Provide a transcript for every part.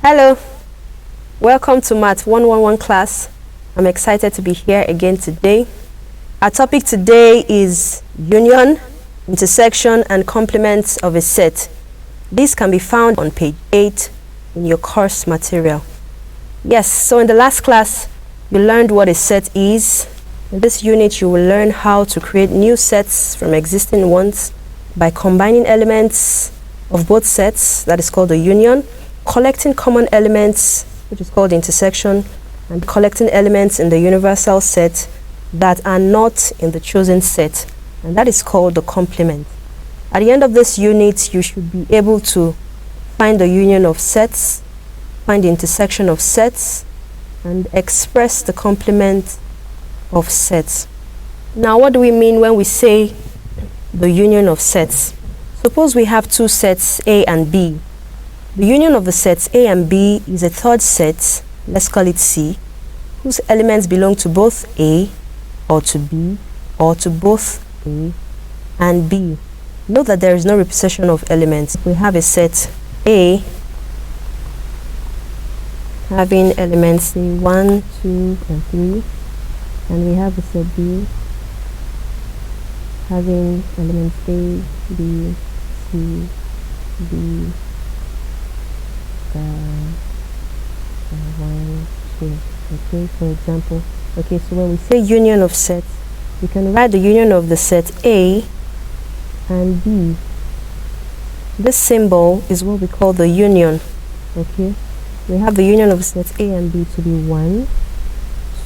Hello, welcome to Math 111 class. I'm excited to be here again today. Our topic today is union, intersection, and complements of a set. This can be found on page 8 in your course material. Yes, so in the last class, you learned what a set is. In this unit, you will learn how to create new sets from existing ones by combining elements of both sets, that is called the union, collecting common elements, which is called intersection, and collecting elements in the universal set that are not in the chosen set, and that is called the complement. At the end of this unit, you should be able to find the union of sets, find the intersection of sets, and express the complement of sets. Now, what do we mean when we say the union of sets? Suppose we have two sets A and B. The union of the sets A and B is a third set, let's call it C, whose elements belong to both A or to B or to both A and B. Note that there is no representation of elements. We have a set A having elements say 1, 2, and 3, and we have a set B having elements A, B, C, D, 1, 2. Okay, for example, okay, so when we say union of sets, we can write the union of the set A and B. This symbol is what we call the union. Okay, we have the union of sets A and B to be 1,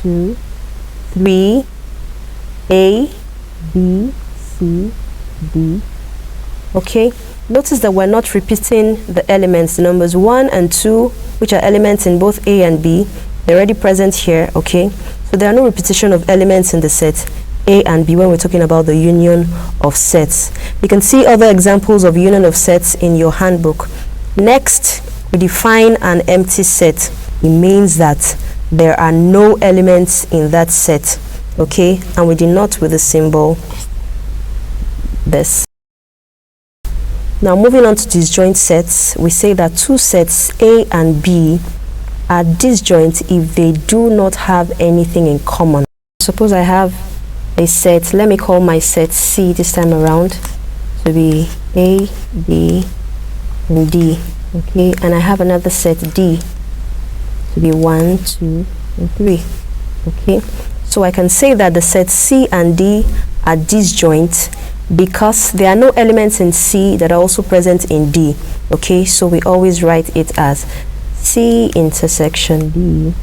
2, 3, A, B, C, D. Okay, notice that we're not repeating the elements. The numbers 1 and 2, which are elements in both A and B, they're already present here. Okay, so there are no repetition of elements in the set A and B when we're talking about the union of sets. You can see other examples of union of sets in your handbook. Next, we define an empty set. It means that there are no elements in that set. Okay, and we denote with the symbol this. Now, moving on to disjoint sets, we say that two sets A and B are disjoint if they do not have anything in common. Suppose I have a set, let me call my set C this time around to be A, B, and D. Okay, and I have another set D to be 1, 2, and 3. Okay, so I can say that the sets C and D are disjoint because there are no elements in C that are also present in D. Okay, so we always write it as C intersection D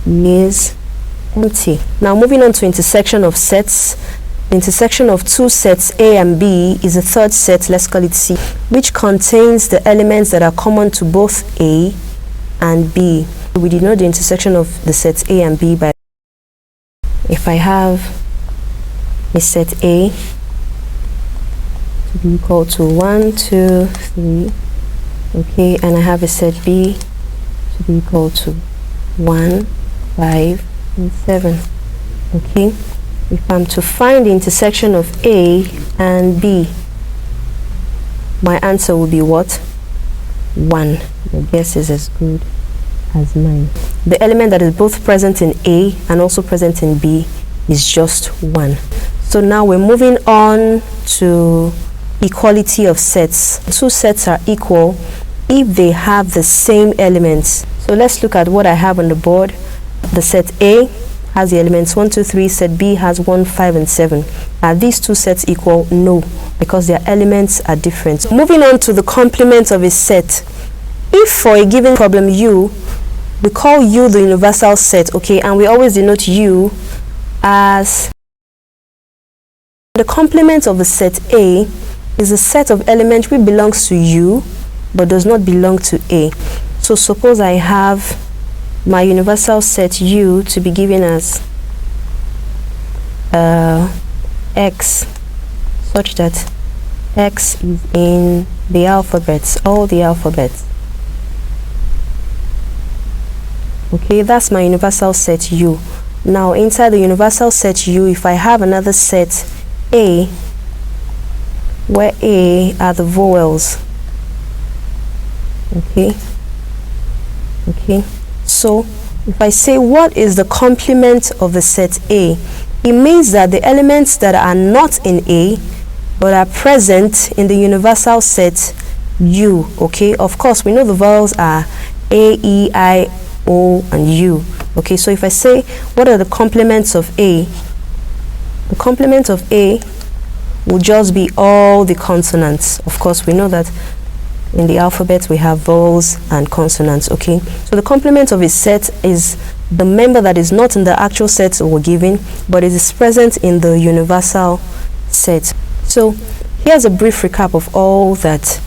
is empty. Now, moving on to intersection of sets. The intersection of two sets A and B is a third set, let's call it C, which contains the elements that are common to both A and B. We denote the intersection of the sets A and B by, if I have a set A to be equal to 1, 2, 3, okay, and I have a set B to be equal to 1, 5, and 7. Okay, if I'm to find the intersection of A and B, my answer will be what? 1. Your guess is as good as mine. The element that is both present in A and also present in B is just 1. So now we're moving on to equality of sets. Two sets are equal if they have the same elements. So let's look at what I have on the board. The set A has the elements 1, 2, 3. Set B has 1, 5, and 7. Are these two sets equal? No, because their elements are different. Moving on to the complement of a set. If for a given problem U, we call U the universal set, okay, and we always denote U as the complement of the set A is a set of elements which belongs to U but does not belong to A. So suppose I have my universal set U to be given as X, such that X is in the alphabets, all the alphabets. Okay, that's my universal set U. Now, inside the universal set U, if I have another set A, where A are the vowels, okay, Okay, so if I say what is the complement of the set A, it means that the elements that are not in A but are present in the universal set U. Okay, of course we know the vowels are A, E, I, O and U. Okay, so if I say what are the complements of A, the complement of A will just be all the consonants. Of course we know that in the alphabet we have vowels and consonants. Okay, so the complement of a set is the member that is not in the actual set we're given, but it is present in the universal set. So here's a brief recap of all that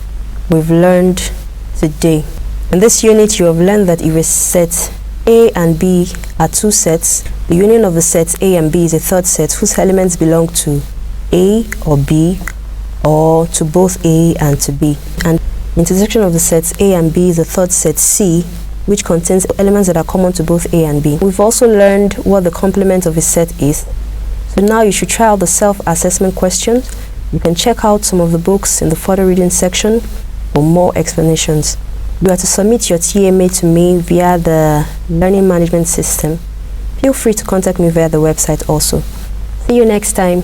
we've learned today. In this unit you have learned that if a set A and B are two sets, the union of the sets A and B is a third set whose elements belong to A or B, or to both A and to B. And the intersection of the sets A and B is the third set C, which contains elements that are common to both A and B. We've also learned what the complement of a set is. So now you should try out the self-assessment questions. You can check out some of the books in the further reading section for more explanations. You are to submit your TMA to me via the learning management system. Feel free to contact me via the website also. See you next time.